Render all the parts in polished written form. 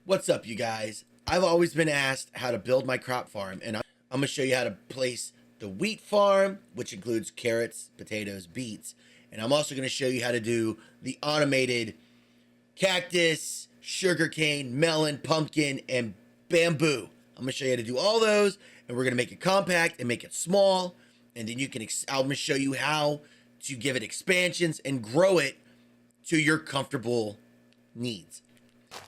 What's up, you guys? I've always been asked how to build my crop farm, and I'm going to show you how to place the wheat farm, which includes carrots, potatoes, beets, and I'm also going to show you how to do the automated cactus, sugarcane, melon, pumpkin, and bamboo. I'm going to show you how to do all those, and we're going to make it compact and make it small, and then I'm going to show you how to give it expansions and grow it to your comfortable needs.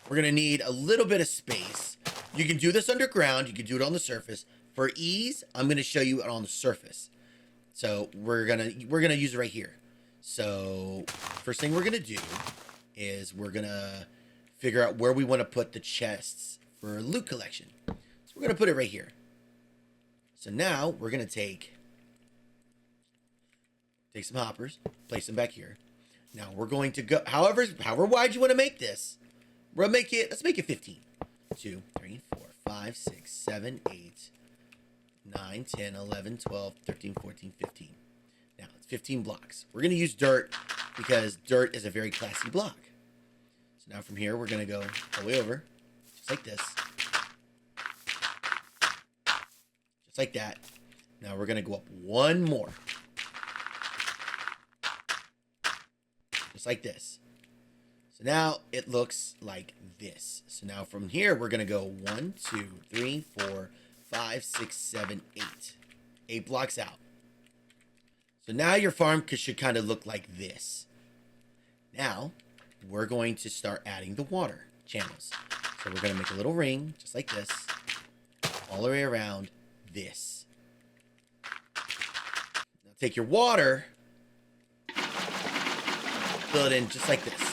We're going to need a little bit of space. You can do this underground. You can do it on the surface. For ease, I'm going to show you it on the surface. So we're going to use it right here. So first thing we're going to do is we're going to figure out where we want to put the chests for loot collection. So we're going to put it right here. So now we're going to take some hoppers, place them back here. Now we're going to go, however wide you want to make this. Let's make it 15. 2, 3, 4, 5, 6, 7, 8, 9, 10, 11, 12, 13, 14, 15. Now it's 15 blocks. We're going to use dirt because dirt is a very classy block. So now from here, we're going to go all the way over, just like this. Just like that. Now we're going to go up one more. Just like this. So now it looks like this. So now from here, we're going to go 1, 2, 3, 4, 5, 6, 7, 8. 8 blocks out. So now your farm should kind of look like this. Now, we're going to start adding the water channels. So we're going to make a little ring, just like this, all the way around this. Now take your water, fill it in just like this.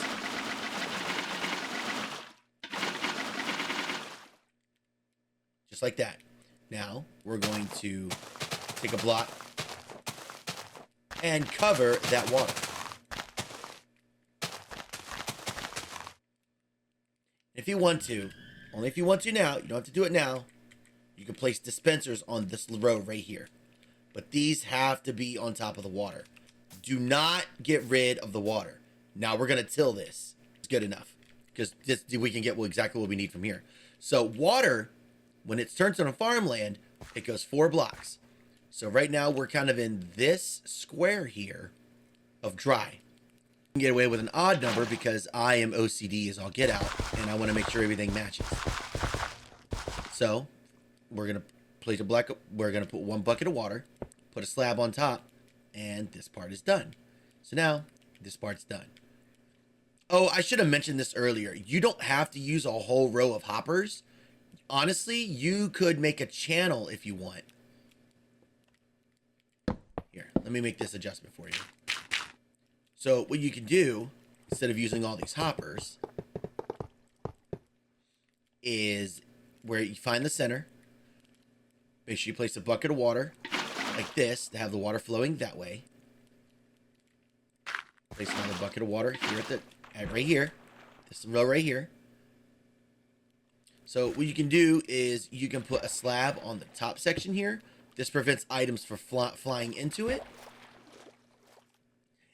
Just like that. Now, we're going to take a block and cover that water. If you want to, only if you want to now, you don't have to do it now, you can place dispensers on this row right here. But these have to be on top of the water. Do not get rid of the water. Now we're going to till this. It's good enough because we can get exactly what we need from here. So water, when it turns on a farmland, it goes 4 blocks. So right now we're kind of in this square here of dry. You can get away with an odd number because I am OCD as all get out, and I want to make sure everything matches. So we're gonna place we're gonna put 1 bucket of water, put a slab on top, and this part is done. So now this part's done. Oh, I should have mentioned this earlier. You don't have to use a whole row of hoppers. Honestly, you could make a channel if you want. Here, let me make this adjustment for you. So what you can do, instead of using all these hoppers, is where you find the center. Make sure you place a bucket of water like this to have the water flowing that way. Place another bucket of water here right here. This row right here. So what you can do is you can put a slab on the top section here. This prevents items from flying into it.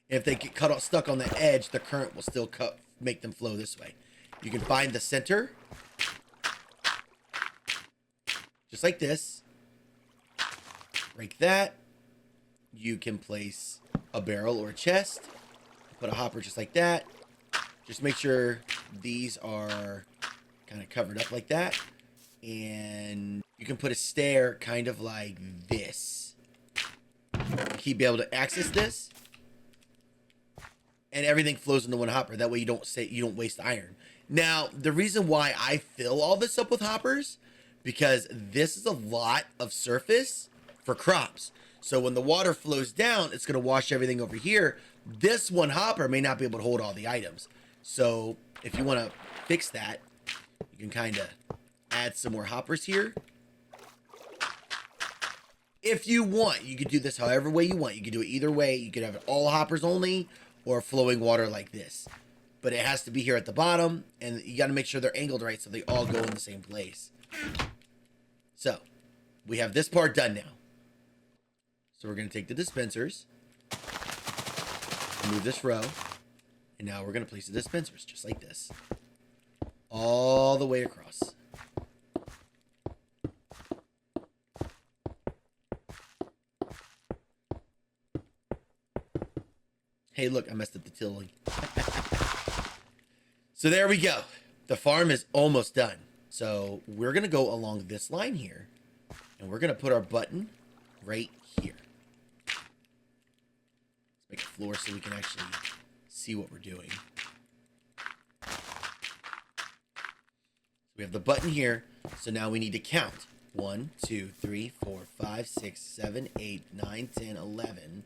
And if they get stuck on the edge, the current will still make them flow this way. You can find the center, just like this. Like that. You can place a barrel or a chest. Put a hopper just like that. Just make sure these are kind of covered up like that, and you can put a stair kind of like this. Keep be able to access this, and everything flows into one hopper. That way you don't waste iron. Now the reason why I fill all this up with hoppers, because this is a lot of surface for crops. So when the water flows down, it's going to wash everything over here. This one hopper may not be able to hold all the items. So if you want to fix that, you can kind of add some more hoppers here. If you want, you could do this however way you want. You could do it either way. You could have it all hoppers only or flowing water like this. But it has to be here at the bottom, and you got to make sure they're angled right so they all go in the same place. So we have this part done now. So we're going to take the dispensers, move this row, and now we're going to place the dispensers just like this. All the the way across. Hey, look, I messed up the tilling. So there we go. The farm is almost done. So we're going to go along this line here, and we're going to put our button right here. Let's make a floor so we can actually see what we're doing. We have the button here, so now we need to count. 1, 2, 3, 4, 5, 6, 7, 8, 9, 10, 11.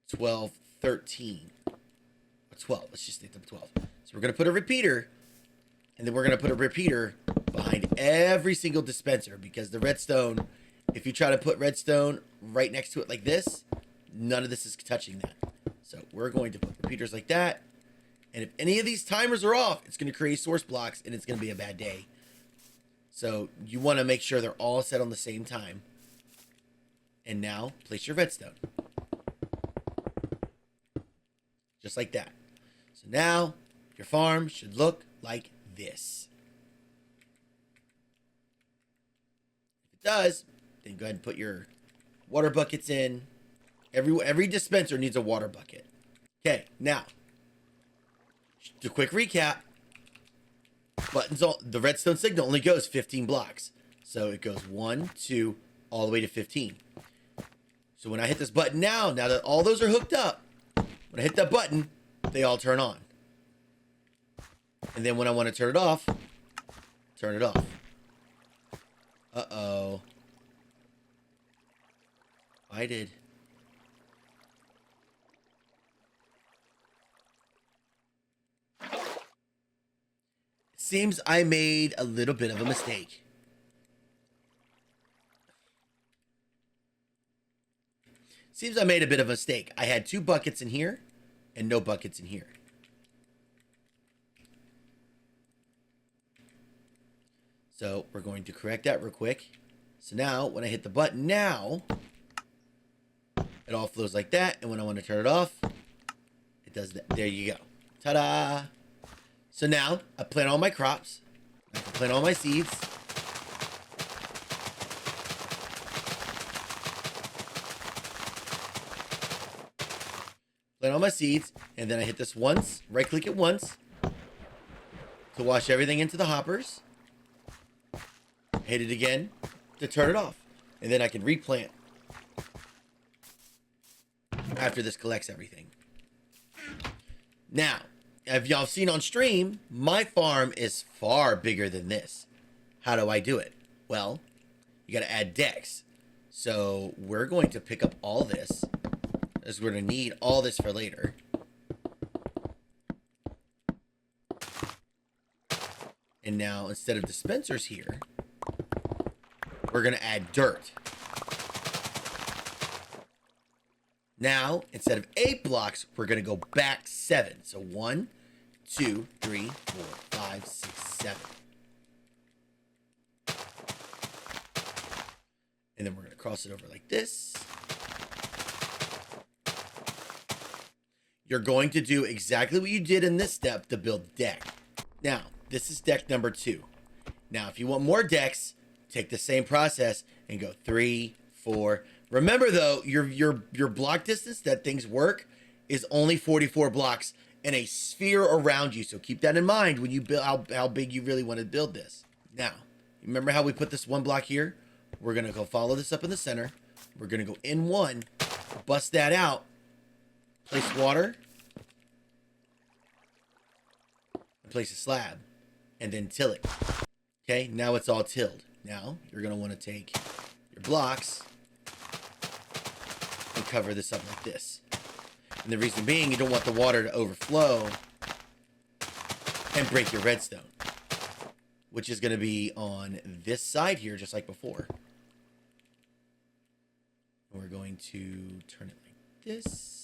12, 13, or 12. Let's just stick to 12. So we're going to put a repeater, and then we're going to put a repeater behind every single dispenser, because the redstone, if you try to put redstone right next to it like this, none of this is touching that. So we're going to put repeaters like that, and if any of these timers are off, it's going to create source blocks, and it's going to be a bad day. So you want to make sure they're all set on the same time. And now, place your redstone. Just like that. So now, your farm should look like this. If it does, then go ahead and put your water buckets in. Every dispenser needs a water bucket. Okay, now, just a quick recap. Buttons all, the redstone signal only goes 15 blocks. So it goes 1, 2, all the way to 15. So when I hit this button now that all those are hooked up, when I hit that button, they all turn on. And then when I want to turn it off, turn it off. Uh-oh. I did. Seems I made a little bit of a mistake. Seems I made a bit of a mistake. I had 2 buckets in here and no buckets in here. So we're going to correct that real quick. So now when I hit the button now, it all flows like that. And when I want to turn it off, it does that. There you go. Ta-da! So now I plant all my crops. I can plant all my seeds. Plant all my seeds, and then I hit this once, right click it once to wash everything into the hoppers. Hit it again to turn it off, and then I can replant after this collects everything. Now, if y'all seen on stream, my farm is far bigger than this. How do I do it? Well, you got to add decks. So we're going to pick up all this, as we're going to need all this for later. And now, instead of dispensers here, we're going to add dirt. Now, instead of 8 blocks, we're going to go back 7. So 1, 2, 3, 4, 5, 6, 7. And then we're going to cross it over like this. You're going to do exactly what you did in this step to build deck. Now, this is deck number 2. Now, if you want more decks, take the same process and go 3, 4. Remember though, your block distance that things work is only 44 blocks in a sphere around you. So keep that in mind when you build how big you really want to build this. Now, remember how we put this 1 block here? We're gonna go follow this up in the center. We're gonna go in 1, bust that out, place water, and place a slab, and then till it. Okay, now it's all tilled. Now you're gonna want to take your blocks and cover this up like this. And the reason being, you don't want the water to overflow and break your redstone, which is going to be on this side here, just like before. And we're going to turn it like this.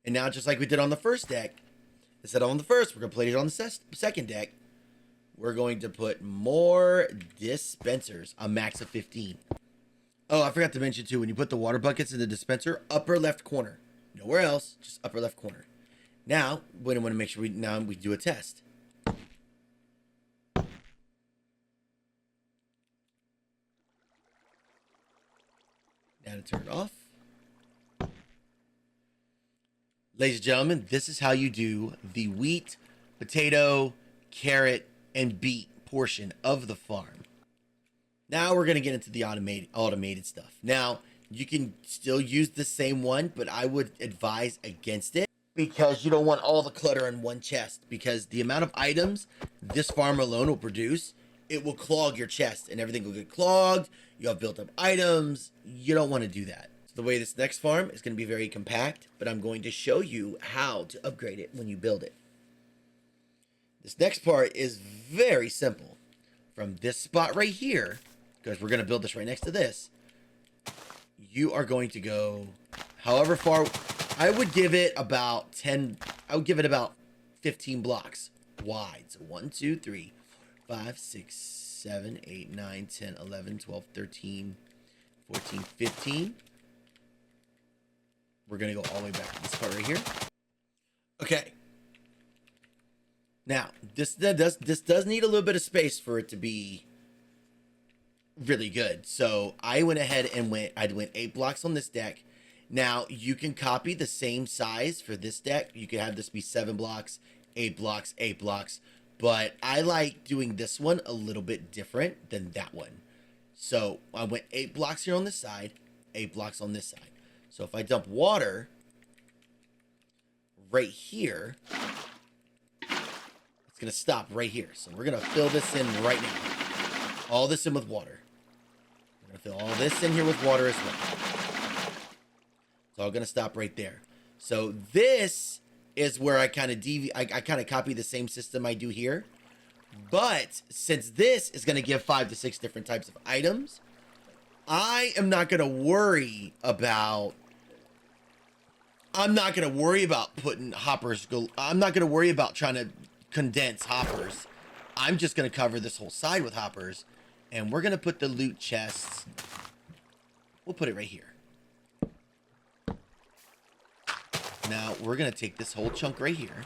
And now, just like we did on the first deck, instead of on the first, we're going to place it on the second deck. We're going to put more dispensers, a max of 15. Oh, I forgot to mention too, when you put the water buckets in the dispenser, upper left corner. Nowhere else, just upper left corner. Now, we want to make sure we do a test. Now to turn it off. Ladies and gentlemen, this is how you do the wheat, potato, carrot, and beet portion of the farm. Now we're going to get into the automated stuff. Now, you can still use the same one, but I would advise against it because you don't want all the clutter in one chest, because the amount of items this farm alone will produce, it will clog your chest and everything will get clogged. You'll have built up items. You don't want to do that. So the way this next farm is going to be very compact, but I'm going to show you how to upgrade it when you build it. This next part is very simple. From this spot right here, because we're going to build this right next to this, you are going to go however far. I would give it about 15 blocks wide. So 1, 2, 3, 5, 6, 7, 8, 9, 10, 11, 12, 13, 14, 15. We're going to go all the way back to this part right here. Okay. Now, this does need a little bit of space for it to be really good. So I went ahead and went 8 blocks on this deck. Now, you can copy the same size for this deck. You can have this be 7 blocks, 8 blocks, 8 blocks. But I like doing this one a little bit different than that one. So I went 8 blocks here on this side, 8 blocks on this side. So if I dump water right here, it's going to stop right here. So we're going to fill this in right now. All this in with water. We're going to fill all this in here with water as well. It's all going to stop right there. So this is where I kind of I kind of copy the same system I do here. But since this is going to give 5 to 6 different types of items, I am not going to worry about putting hoppers. I'm not going to worry about trying to condense hoppers. I'm just going to cover this whole side with hoppers, and we're going to put the loot chests. We'll put it right here. Now we're going to take this whole chunk right here.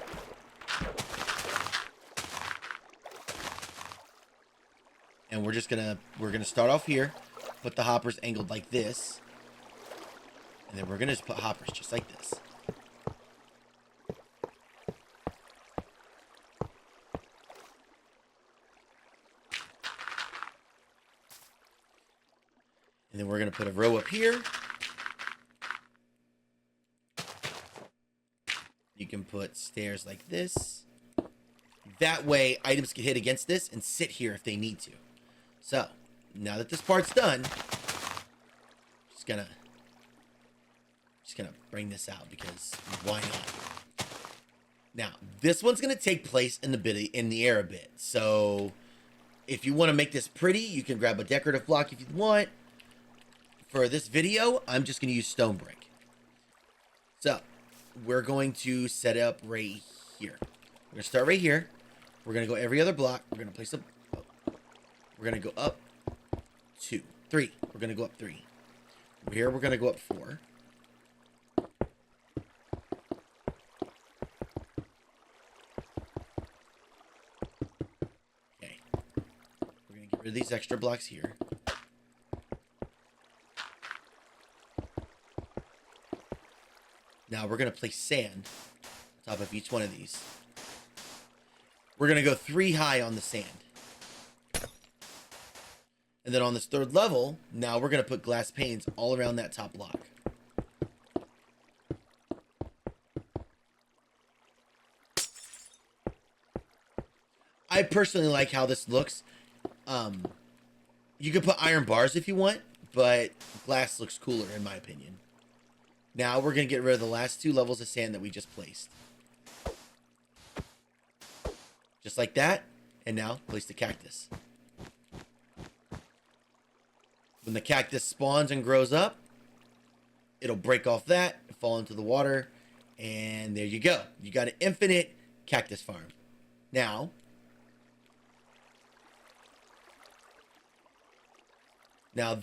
And we're going to start off here, put the hoppers angled like this. And then we're going to just put hoppers just like this. And then we're going to put a row up here. You can put stairs like this. That way, items can hit against this and sit here if they need to. So, now that this part's done, just gonna bring this out because why not? Now, this one's gonna take place in the air a bit. So, if you want to make this pretty, you can grab a decorative block if you want. For this video, I'm just gonna use stone brick. So, we're going to set up right here. We're gonna start right here. We're gonna go every other block. We're gonna place a. We're gonna go up 2, 3. We're gonna go up 3. Over here, we're gonna go up 4. Okay. We're gonna get rid of these extra blocks here. Now we're gonna place sand on top of each one of these. We're gonna go 3 high on the sand. And then on this 3rd level, now we're going to put glass panes all around that top block. I personally like how this looks. You can put iron bars if you want, but glass looks cooler in my opinion. Now we're going to get rid of the last 2 levels of sand that we just placed. Just like that. And now place the cactus. When the cactus spawns and grows up, it'll break off that, fall into the water, And there you go. You got an infinite cactus farm. Now,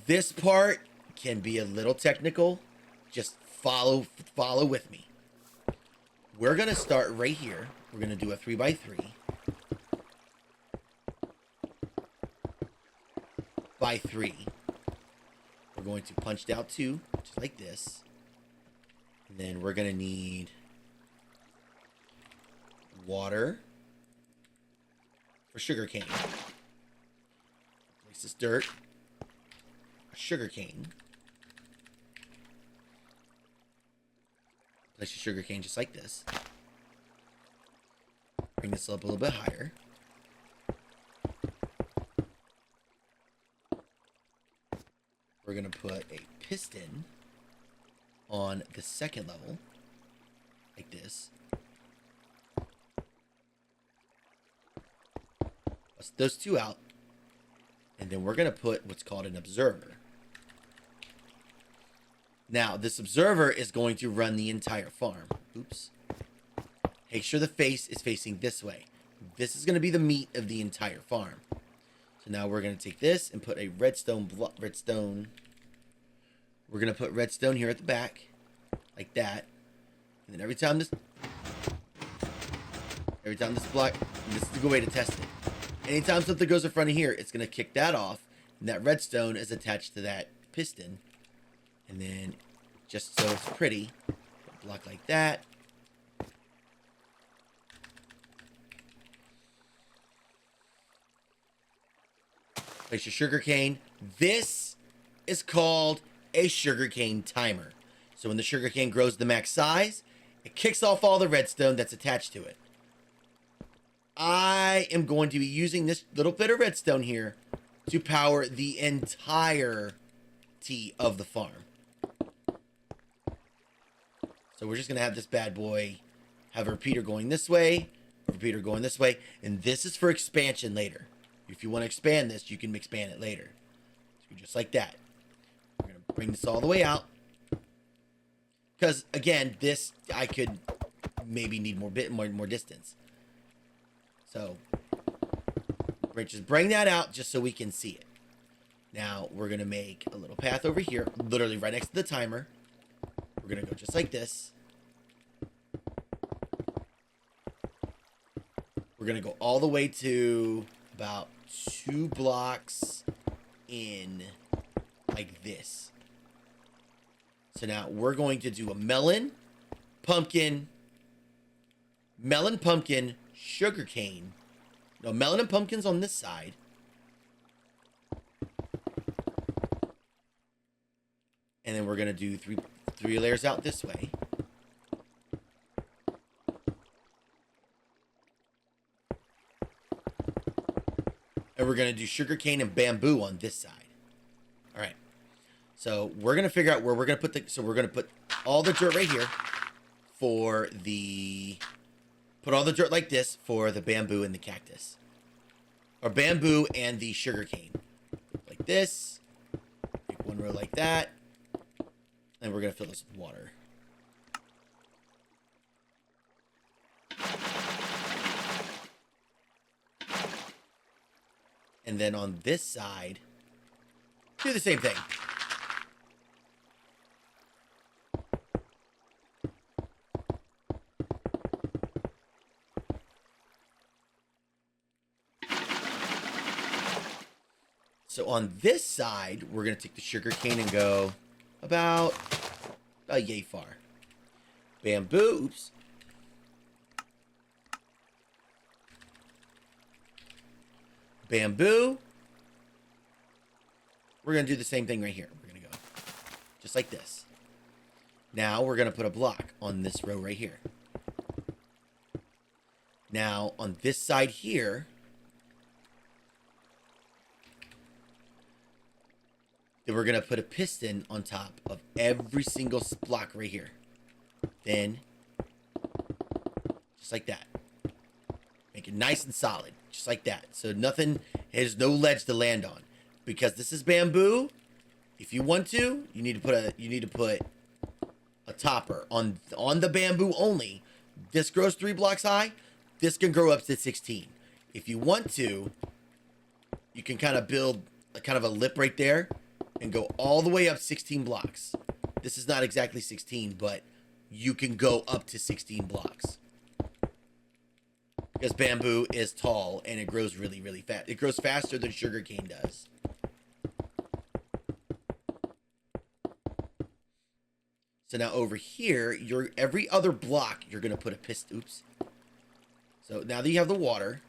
this part can be a little technical. Just follow with me. We're going to start right here. We're going to do a 3x3. By 3. We're going to punch down 2, just like this. And then we're going to need water for sugarcane. Place this dirt. Sugarcane. Place your sugarcane just like this. Bring this up a little bit higher. We're going to put a piston on the second level, like this. Bust those two out. And then we're going to put what's called an observer. Now, this observer is going to run the entire farm. Oops. Make sure the face is facing this way. This is going to be the meat of the entire farm. So now we're going to take this and put a redstone. We're going to put redstone here at the back, like that. And then every time this block, this is the good way to test it. Anytime something goes in front of here, it's going to kick that off. And that redstone is attached to that piston. And then, just so it's pretty, block like that. Place your sugarcane. This is called a sugarcane timer. So when the sugarcane grows to the max size, it kicks off all the redstone that's attached to it. I am going to be using this little bit of redstone here to power the entirety of the farm. So we're just going to have this bad boy have a repeater going this way, a repeater going this way, and this is for expansion later. If you want to expand this, you can expand it later. So just like that. We're going to bring this all the way out. Because, again, this, I could maybe need more distance. So, we're just bring that out just so we can see it. Now, we're going to make a little path over here, literally right next to the timer. We're going to go just like this. We're going to go all the way to about 2 blocks in, like this. So now we're going to do a melon, pumpkin, sugarcane. No, melon and pumpkins on this side. And then we're going to do three layers out this way. And we're going to do sugarcane and bamboo on this side. All right. So we're going to figure out where we're going to put so we're going to put all the dirt right here for put all the dirt like this for the bamboo and the cactus. Or bamboo and the sugarcane. Like this. Make one row like that. And we're going to fill this with water. And then on this side, do the same thing. So on this side, we're going to take the sugar cane and go about yay far. Bamboo, oops. Bamboo. We're going to do the same thing right here. We're going to go just like this. Now we're going to put a block on this row right here. Now on this side here, then we're going to put a piston on top of every single block right here. Then, just like that. Make it nice and solid, just like that. So nothing, there's no ledge to land on. Because this is bamboo, if you want to, you need to put a topper. On the bamboo only, this grows 3 blocks high. This can grow up to 16. If you want to, you can kind of build a kind of a lip right there and go all the way up 16 blocks. This is not exactly 16, but you can go up to 16 blocks. Because bamboo is tall and it grows really, really fast. It grows faster than sugarcane does. So now over here, every other block, you're going to put a piston. Oops. So now that you have the water,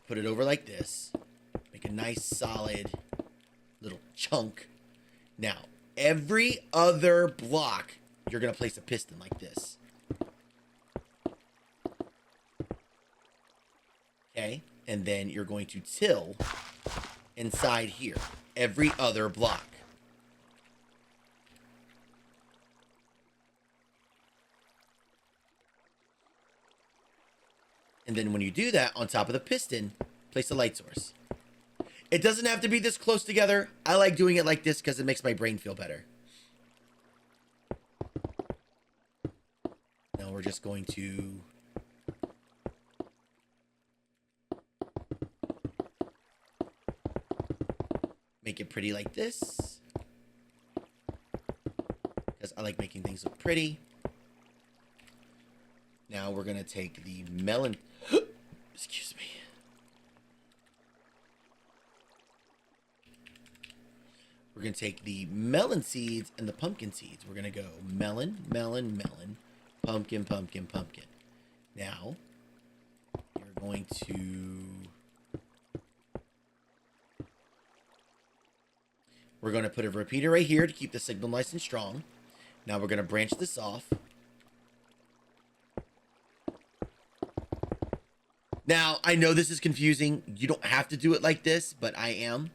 put it over like this. Make a nice solid little chunk. Now, every other block, you're going to place a piston like this. Okay? And then you're going to till inside here. Every other block. And then when you do that, on top of the piston, place a light source. It doesn't have to be this close together. I like doing it like this because it makes my brain feel better. Now we're just going to make it pretty like this. Because I like making things look pretty. Now we're going to take the melon... Excuse me. We're going to take the melon seeds and the pumpkin seeds. We're going to go melon, melon, melon, pumpkin, pumpkin, pumpkin. Now, you're going to... We're going to put a repeater right here to keep the signal nice and strong. Now we're going to branch this off. Now, I know this is confusing. You don't have to do it like this, but I am.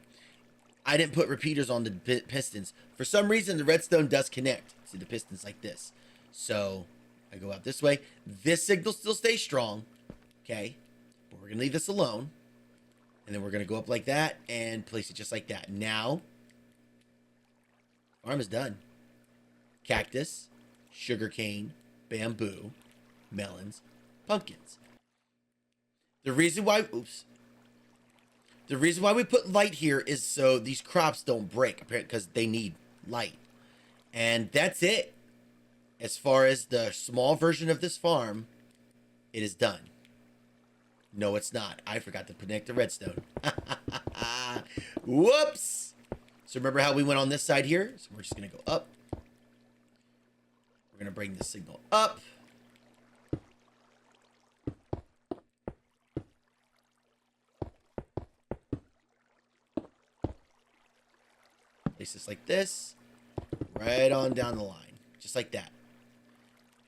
I didn't put repeaters on the pistons. For some reason, the redstone does connect to the pistons like this. So, I go out this way. This signal still stays strong. Okay? But we're going to leave this alone. And then we're going to go up like that and place it just like that. Now, farm is done. Cactus, sugarcane, bamboo, melons, pumpkins. The reason why we put light here is so these crops don't break, because they need light. And that's it. As far as the small version of this farm, it is done. No, it's not. I forgot to connect the redstone. Whoops. So remember how we went on this side here? So we're just going to go up. We're going to bring the signal up. Place this like this, right on down the line, just like that.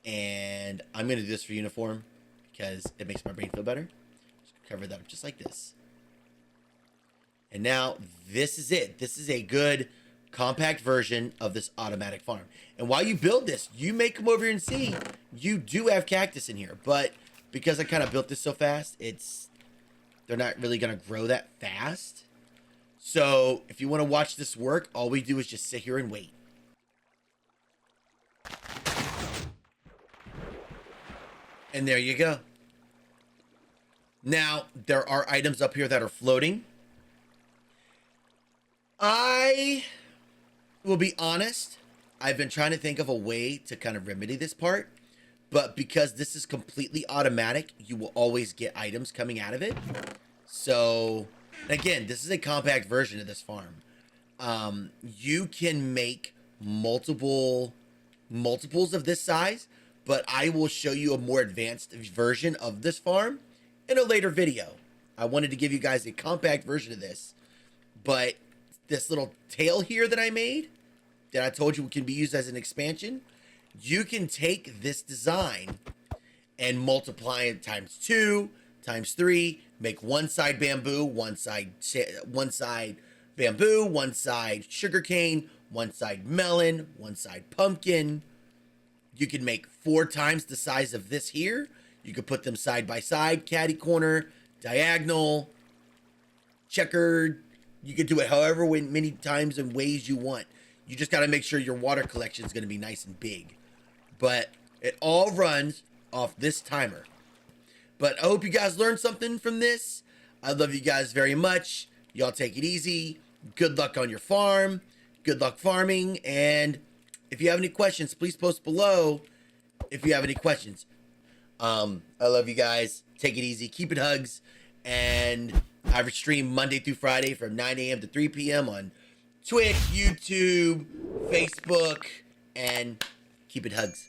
And I'm going to do this for uniform because it makes my brain feel better. Just cover that up just like this. And now this is it. This is a good compact version of this automatic farm. And while you build this, you may come over here and see you do have cactus in here. But because I kind of built this so fast, they're not really going to grow that fast. So, if you want to watch this work, all we do is just sit here and wait. And there you go. Now, there are items up here that are floating. I will be honest. I've been trying to think of a way to kind of remedy this part. But because this is completely automatic, you will always get items coming out of it. So... Again, this is a compact version of this farm. You can make multiples of this size, but I will show you a more advanced version of this farm in a later video. I wanted to give you guys a compact version of this, but this little tail here that I made, that I told you can be used as an expansion, you can take this design and multiply it times 2, times 3, make one side bamboo, one side bamboo, one side sugarcane, one side melon, one side pumpkin. You can make 4 times the size of this here. You could put them side by side, catty corner, diagonal, checkered. You could do it however many times and ways you want. You just got to make sure your water collection is going to be nice and big. But it all runs off this timer. But I hope you guys learned something from this. I love you guys very much. Y'all take it easy. Good luck on your farm. Good luck farming. And if you have any questions, please post below if you have any questions. I love you guys. Take it easy. Keep it hugs. And I stream Monday through Friday from 9 a.m. to 3 p.m. on Twitch, YouTube, Facebook, and keep it hugs.